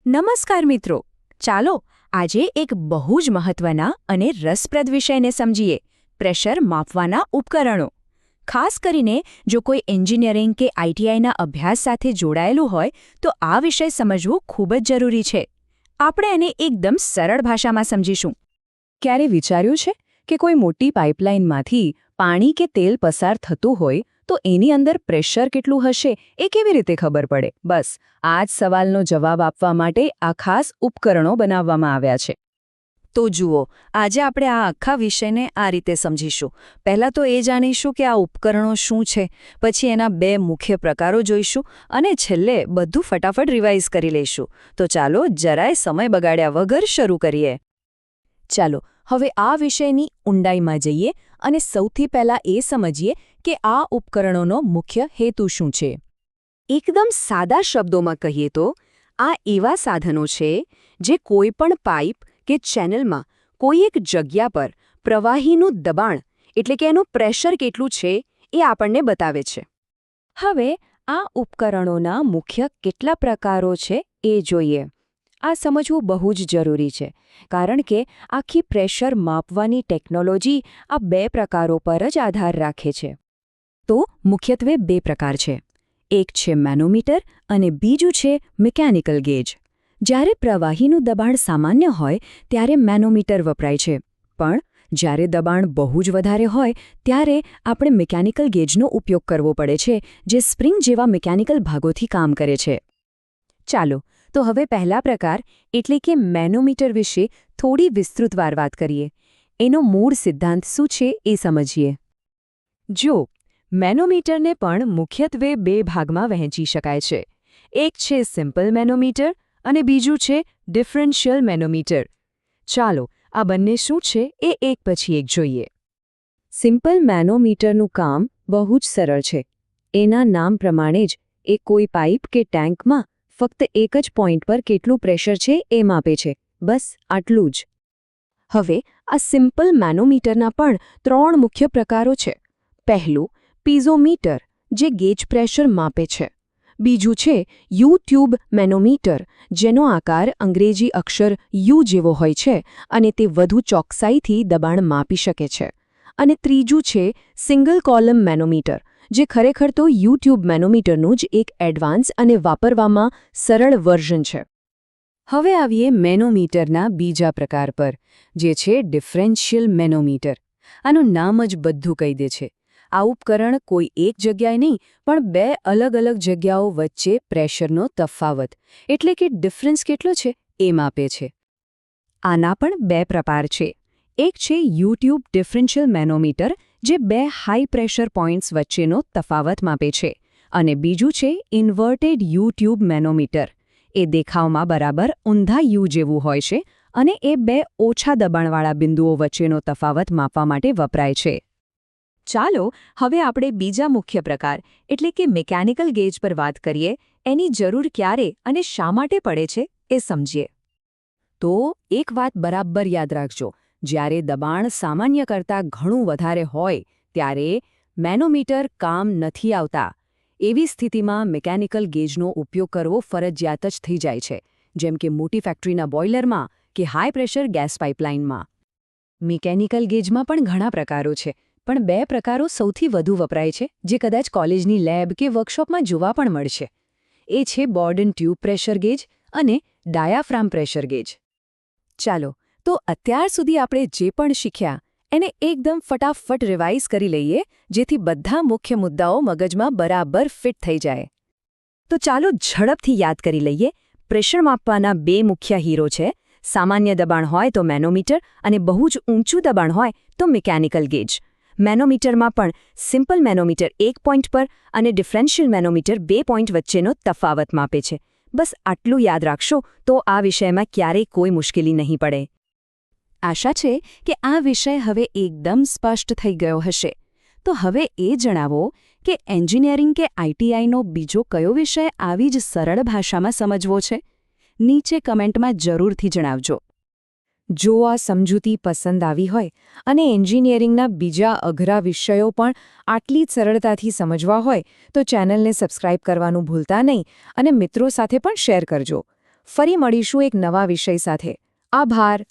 નમસ્કાર મિત્રો, ચાલો આજે એક બહુ જ મહત્વના અને રસપ્રદ વિષયને સમજીએ: પ્રેશર માપવાના ઉપકરણો. ખાસ કરીને જો કોઈ એન્જિનિયરિંગ કે આઈટીઆઈના અભ્યાસ સાથે જોડાયેલું હોય તો આ વિષય સમજવું ખૂબ જ જરૂરી છે. આપણે એને એકદમ સરળ ભાષામાં સમજીશું. ક્યારે વિચાર્યું છે કે કોઈ મોટી પાઇપલાઇનમાંથી પાણી કે તેલ પસાર થતું હોય તો એની અંદર પ્રેશર કેટલું હશે એ કેવી રીતે ખબર પડે? બસ આ જ સવાલનો જવાબ આપવા માટે આ ખાસ ઉપકરણો બનાવવામાં આવ્યા છે. તો જુઓ, આજે આપણે આ આખા વિષયને આ રીતે સમજીશું. પહેલાં તો એ જાણીશું કે આ ઉપકરણો શું છે, પછી એના બે મુખ્ય પ્રકારો જોઈશું અને છેલ્લે બધું ફટાફટ રિવાઇઝ કરી લઈશું. તો ચાલો જરાય સમય બગાડ્યા વગર શરૂ કરીએ. ચાલો હવે આ વિષયની ઊંડાઈમાં જઈએ અને સૌથી પહેલાં એ સમજીએ કે આ ઉપકરણોનો મુખ્ય હેતુ શું છે. એકદમ સાદા શબ્દોમાં કહીએ તો આ એવા સાધનો છે જે કોઈપણ પાઇપ કે ચેનલમાં કોઈ એક જગ્યા પર પ્રવાહીનું દબાણ એટલે કે એનું પ્રેશર કેટલું છે એ આપણને બતાવે છે. હવે આ ઉપકરણોના મુખ્ય કેટલા પ્રકારો છે એ જોઈએ. આ સમજવું બહુ જ જરૂરી છે, કારણ કે આખી પ્રેશર માપવાની ટેકનોલોજી આ બે પ્રકારો પર જ આધાર રાખે છે. તો મુખ્યત્વે બે પ્રકાર છે. એક છે મેનોમીટર અને બીજું છે મિકેનિકલ ગેજ. જ્યારે પ્રવાહીનું દબાણ સામાન્ય હોય ત્યારે મેનોમીટર વપરાય છે, પણ જ્યારે દબાણ બહુ જ વધારે હોય ત્યારે આપણે મિકેનિકલ ગેજનો ઉપયોગ કરવો પડે છે, જે સ્પ્રિંગ જેવા મિકેનિકલ ભાગોથી કામ કરે છે. ચાલો તો હવે પહેલા પ્રકાર એટલે કે મેનોમીટર વિશે થોડી વિસ્તૃતવાર વાત કરીએ. એનો મૂળ સિદ્ધાંત શું છે એ સમજીએ. જો મેનોમીટરને પણ મુખ્યત્વે બે ભાગમાં વહેંચી શકાય છે. એક છે સિમ્પલ મેનોમીટર અને બીજું છે ડિફરન્શિયલ મેનોમીટર. ચાલો આ બંને શું છે એ એક પછી એક જોઈએ. સિમ્પલ મેનોમીટરનું કામ બહુ જ સરળ છે. એના નામ પ્રમાણે જ એ કોઈ પાઇપ કે ટેન્કમાં ફક્ત એક જ પોઈન્ટ પર કેટલું પ્રેશર છે એ માપે છે. બસ આટલું જ. હવે આ સિમ્પલ મેનોમીટરના પણ ત્રણ મુખ્ય પ્રકારો છે. પહેલું પીઝોમીટર, જે ગેજ પ્રેશર માપે છે. બીજું છે યુ-ટ્યુબ મેનોમીટર, જેનો આકાર અંગ્રેજી અક્ષર યુ જેવો હોય છે અને તે વધુ ચોકસાઈથી દબાણ માપી શકે છે. અને ત્રીજું છે સિંગલ કોલમ મેનોમીટર, જે ખરેખર તો યુ-ટ્યુબ મેનોમીટરનું જ એક એડવાન્સ અને વાપરવામાં સરળ વર્ઝન છે. હવે આવીએ મેનોમીટરના બીજા પ્રકાર પર, જે છે ડિફરન્શિયલ મેનોમીટર. આનું નામ જ બધું કહી દે છે. આ ઉપકરણ કોઈ એક જગ્યાએ નહીં પણ બે અલગ અલગ જગ્યાઓ વચ્ચે પ્રેશરનો તફાવત એટલે કે ડિફરન્સ કેટલો છે એ માપે છે. આના પણ બે પ્રકાર છે. એક છે યુ-ટ્યુબ ડિફરન્શિયલ મેનોમીટર, જે બે હાઈ પ્રેશર પોઇન્ટ્સ વચ્ચેનો તફાવત માપે છે. અને બીજું છે ઇન્વર્ટેડ યુ-ટ્યુબ મેનોમીટર. એ દેખાવમાં બરાબર ઊંધા યુ જેવું હોય છે અને એ બે ઓછા દબાણવાળા બિંદુઓ વચ્ચેનો તફાવત માપવા માટે વપરાય છે. ચાલો હવે આપણે બીજા મુખ્ય પ્રકાર એટલે કે મિકેનિકલ ગેજ પર વાત કરીએ. એની જરૂર ક્યારે અને શા માટે પડે છે એ સમજીએ. તો એક વાત બરાબર યાદ રાખજો, જ્યારે દબાણ સામાન્ય કરતાં ઘણું વધારે હોય ત્યારે મેનોમીટર કામ નથી આવતા. એવી સ્થિતિમાં મિકેનિકલ ગેજનો ઉપયોગ કરવો ફરજિયાત જ થઈ જાય છે, જેમ કે મોટી ફેક્ટરીના બોઇલરમાં કે હાઈ પ્રેશર ગેસ પાઇપલાઇનમાં. મિકેનિકલ ગેજમાં પણ ઘણા પ્રકારો છે, પણ બે પ્રકારો સૌથી વધુ વપરાય છે, જે કદાચ કોલેજની લેબ કે વર્કશોપમાં જોવા પણ મળશે. એ છે બોર્ડન ટ્યુબ પ્રેશર ગેજ અને ડાયાફ્રામ પ્રેશર ગેજ. ચાલો તો અત્યાર સુધી આપણે જે પણ શીખ્યા એને એકદમ ફટાફટ રિવાઇઝ કરી લઈએ, જેથી બધા મુખ્ય મુદ્દાઓ મગજમાં બરાબર ફિટ થઈ જાય. તો ચાલો ઝડપથી યાદ કરી લઈએ. પ્રેશર માપવાના બે મુખ્ય હીરો છે. સામાન્ય દબાણ હોય તો મેનોમીટર અને બહુ જ ઊંચું દબાણ હોય તો મિકેનિકલ ગેજ. મેનોમીટરમાં પણ સિમ્પલ મેનોમીટર એક પોઈન્ટ પર અને ડિફરન્શિયલ મેનોમીટર બે પોઈન્ટ વચ્ચેનો તફાવત માપે છે. બસ આટલું યાદ રાખશો તો આ વિષયમાં ક્યારેય કોઈ મુશ્કેલી નહીં પડે. આશા છે કે આ વિષય હવે એકદમ સ્પષ્ટ થઈ ગયો હશે. તો હવે એ જણાવો કે એન્જિનિયરિંગ કે આઈટીઆઈનો બીજો કયો વિષય આવી જ સરળ ભાષામાં સમજવો છે? નીચે કમેન્ટમાં જરૂરથી જણાવજો. જો આ સમજૂતી પસંદ આવી હોય અને એન્જિનિયરિંગના બીજા અઘરા વિષયો પણ આટલી જ સરળતાથી સમજવા હોય તો ચેનલને સબસ્ક્રાઇબ કરવાનું ભૂલતા નહીં અને મિત્રો સાથે પણ શેર કરજો. ફરી મળીશું એક નવા વિષય સાથે. આભાર.